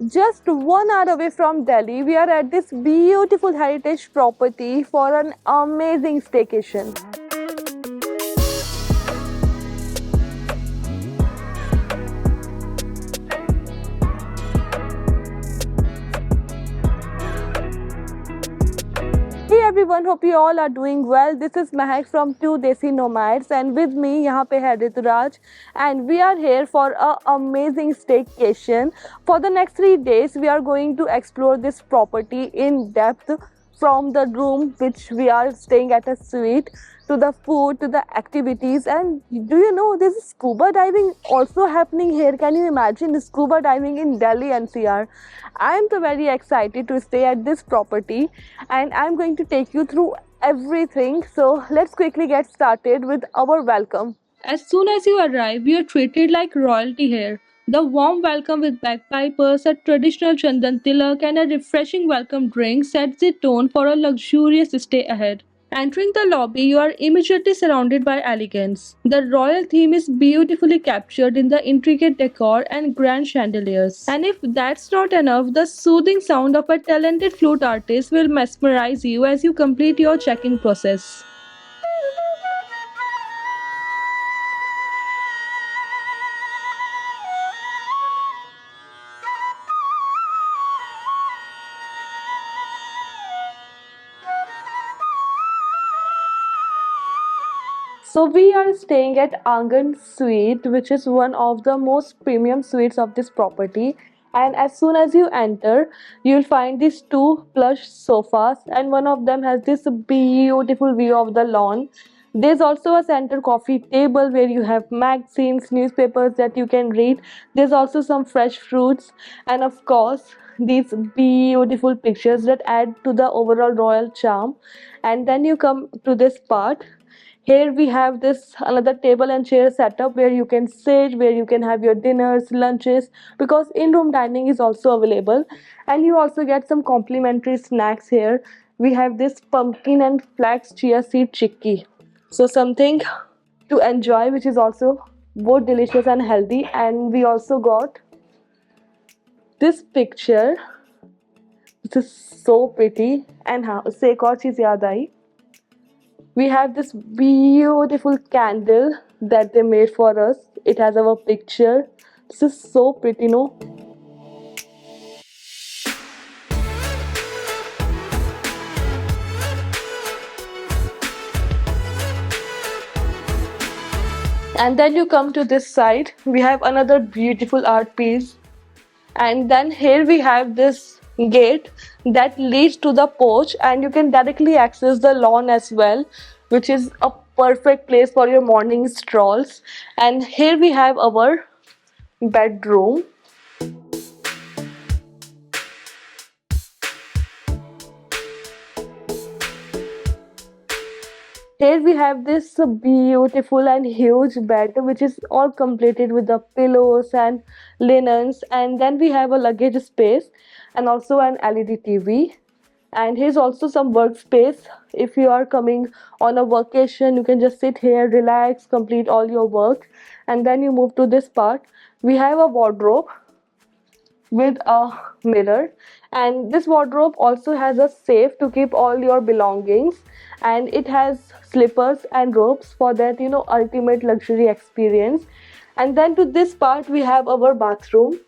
Just 1 hour away from Delhi, we are at this beautiful heritage property for an amazing staycation. Hey everyone, hope you all are doing well. This is Mahak from Two Desi Nomads, and with me यहाँ पे है Rituraj, and we are here for a amazing staycation. For the next 3 days, we are going to explore this property in depth, from the room which we are staying at a suite to the food to the activities. And do you know there's scuba diving also happening here? Can you imagine scuba diving in Delhi NCR? I am so very excited to stay at this property, and I'm going to take you through everything. So let's quickly get started with our welcome. As soon as you arrive, you are treated like royalty here. The warm welcome with bagpipers, a traditional chandan tilak, and a refreshing welcome drink sets the tone for a luxurious stay ahead. Entering the lobby, you are immediately surrounded by elegance. The royal theme is beautifully captured in the intricate decor and grand chandeliers. And if that's not enough, the soothing sound of a talented flute artist will mesmerize you as you complete your check-in process. So we are staying at Angan Suite, which is one of the most premium suites of this property. And as soon as you enter, you'll find these two plush sofas, and one of them has this beautiful view of the lawn. There's also a center coffee table where you have magazines, newspapers that you can read. There's also some fresh fruits, and of course, these beautiful pictures that add to the overall royal charm. And then you come to this part. Here we have this another table and chair setup where you can sit, where you can have your dinners, lunches, because in-room dining is also available, and you also get some complimentary snacks here. We have this pumpkin and flax chia seed chicky, so something to enjoy, which is also both delicious and healthy. And we also got this picture. This is so pretty. And हाँ उससे एक और चीज़ याद आई, we have this beautiful candle that they made for us. It has our picture. This is so pretty, no? And then you come to this side, we have another beautiful art piece. And then here we have this gate that leads to the porch, and you can directly access the lawn as well, which is a perfect place for your morning strolls. And here we have our bedroom. Here we have this beautiful and huge bed, which is all completed with the pillows and linens. And then we have a luggage space and also an LED TV. And here's also some workspace. If you are coming on a vacation, you can just sit here, relax, complete all your work. And then you move to this part. We have a wardrobe with a mirror, and this wardrobe also has a safe to keep all your belongings, and it has slippers and ropes for that ultimate luxury experience. And then to this part we have our bathroom.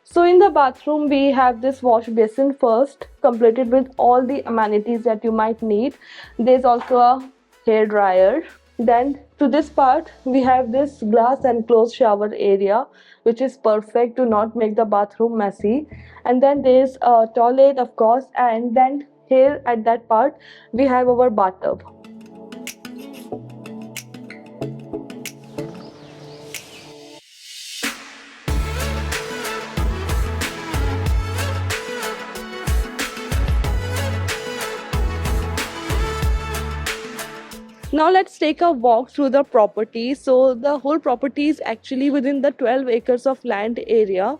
So in the bathroom we have this wash basin first, completed with all the amenities that you might need. There's also a hair dryer. Then to this part we have this glass enclosed shower area, which is perfect to not make the bathroom messy. And then there's a toilet, of course, and then here at that part we have our bathtub. Now let's take a walk through the property. So the whole property is actually within the 12 acres of land area.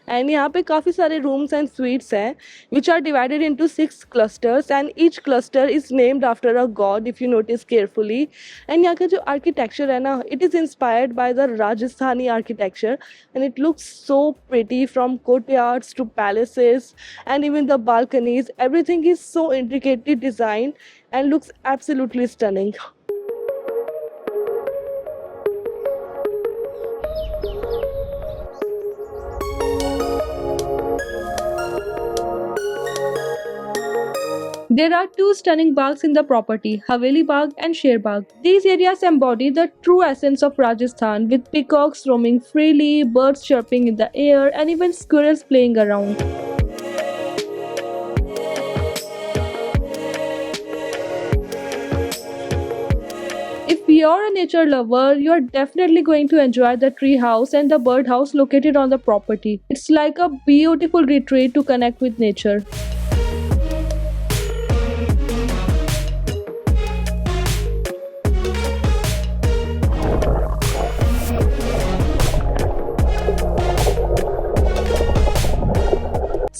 And यहाँ पे काफ़ी सारे rooms and suites हैं which are divided into 6 clusters and each cluster is named after a god if you notice carefully. And यहाँ का जो architecture है ना, it is inspired by the Rajasthani architecture and it looks so pretty from courtyards to palaces and even the balconies. Everything is so intricately designed and looks absolutely stunning. There are two stunning bags in the property, Haveli Bagh and Sher Bagh. These areas embody the true essence of Rajasthan, with peacocks roaming freely, birds chirping in the air, and even squirrels playing around. If you're a nature lover, you're definitely going to enjoy the tree house and the bird house located on the property. It's like a beautiful retreat to connect with nature.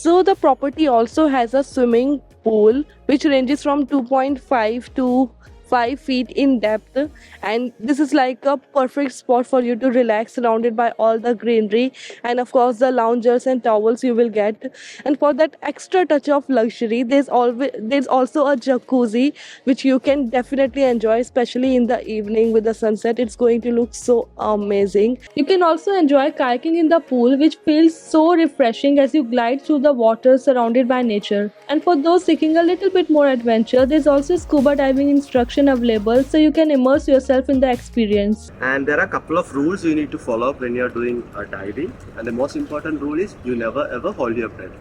So the property also has a swimming pool which ranges from 2.5 to 5 feet in depth, and this is like a perfect spot for you to relax surrounded by all the greenery and of course the loungers and towels you will get. And for that extra touch of luxury, there's also a jacuzzi which you can definitely enjoy, especially in the evening with the sunset. It's going to look so amazing. You can also enjoy kayaking in the pool, which feels so refreshing as you glide through the water surrounded by nature. And for those seeking a little bit more adventure, there's also scuba diving instruction available so you can immerse yourself in the experience. And there are a couple of rules you need to follow up when you're doing diving. And the most important rule is you never ever hold your breath.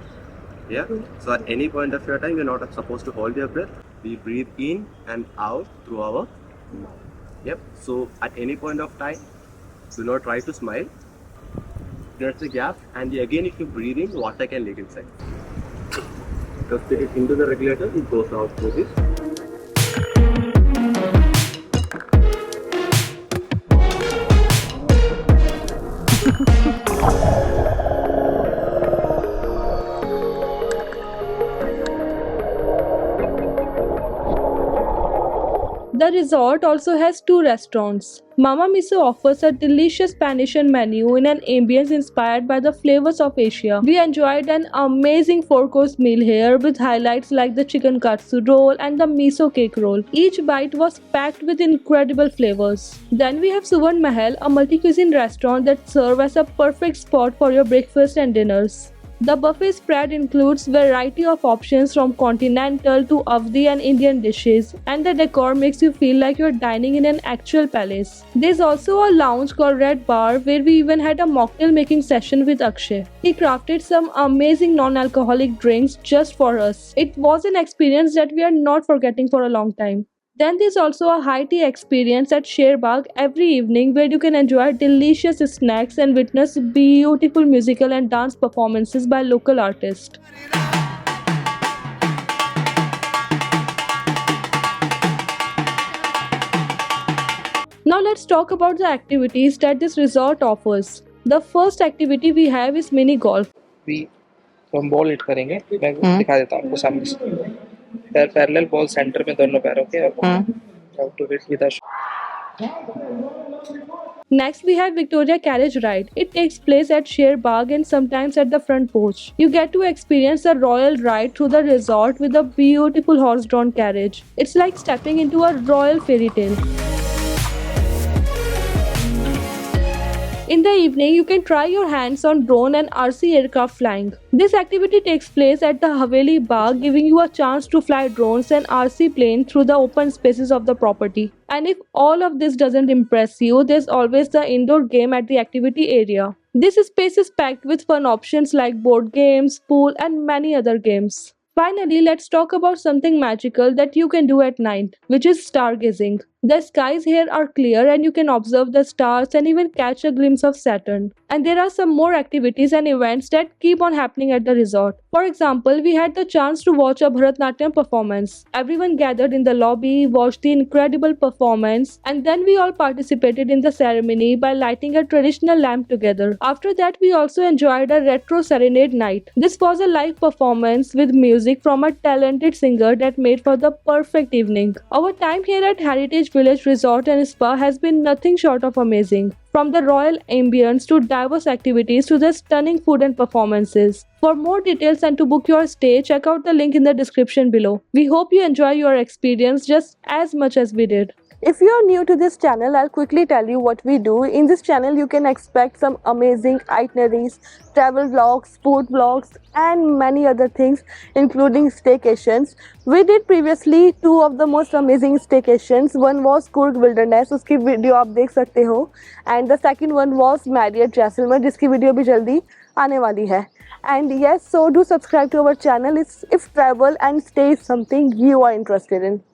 Yeah. So at any point of your time, you're not supposed to hold your breath. We breathe in and out through our mouth. Yep. So at any point of time, do not try to smile. There's a gap, and again, if you breathe in, water can leak inside. Just take it into the regulator, it goes out through this. The resort also has two restaurants. Mama Miso offers a delicious Spanish menu in an ambience inspired by the flavors of Asia. We enjoyed an amazing 4-course meal here with highlights like the chicken katsu roll and the miso cake roll. Each bite was packed with incredible flavors. Then we have Suvan Mahal, a multi-cuisine restaurant that serves as a perfect spot for your breakfast and dinners. The buffet spread includes variety of options from continental to Avdi and Indian dishes, and the decor makes you feel like you're dining in an actual palace. There's also a lounge called Red Bar where we even had a mocktail making session with Akshay. He crafted some amazing non-alcoholic drinks just for us. It was an experience that we are not forgetting for a long time. Then there's also a high tea experience at Sher Bagh every evening where you can enjoy delicious snacks and witness beautiful musical and dance performances by local artists. Now let's talk about the activities that this resort offers. The first activity we have is mini golf. तो हम ball hit करेंगे. मैं दिखा देता हूँ आपको सामने से. पैरेलल बॉल सेंटर में दोनों पैरों के और how to hit with Next, we have Victoria Carriage Ride. It takes place at Sher Bagh and sometimes at the front porch. You get to experience a royal ride through the resort with a beautiful horse-drawn carriage. It's like stepping into a royal fairy tale. In the evening, you can try your hands on drone and RC aircraft flying. This activity takes place at the Haveli Bagh, giving you a chance to fly drones and RC plane through the open spaces of the property. And if all of this doesn't impress you, there's always the indoor game at the activity area. This space is packed with fun options like board games, pool, and many other games. Finally, let's talk about something magical that you can do at night, which is stargazing. The skies here are clear and you can observe the stars and even catch a glimpse of Saturn. And there are some more activities and events that keep on happening at the resort. For example, we had the chance to watch a Bharatnatyam performance. Everyone gathered in the lobby, watched the incredible performance, and then we all participated in the ceremony by lighting a traditional lamp together. After that, we also enjoyed a retro serenade night. This was a live performance with music from a talented singer that made for the perfect evening. Our time here at Heritage Village Resort and Spa has been nothing short of amazing. From the royal ambience to diverse activities to the stunning food and performances. For more details and to book your stay, check out the link in the description below. We hope you enjoy your experience just as much as we did. If you are new to this channel, I'll quickly tell you what we do. In this channel, you can expect some amazing itineraries, travel vlogs, food vlogs, and many other things, including staycations. We did previously two of the most amazing staycations. One was Kurg Wilderness, उसकी video आप देख सकते हो, and the second one was Marriott Jaisalmer, जिसकी video भी जल्दी आने वाली है. And yes, so do subscribe to our channel if travel and stay is something you are interested in.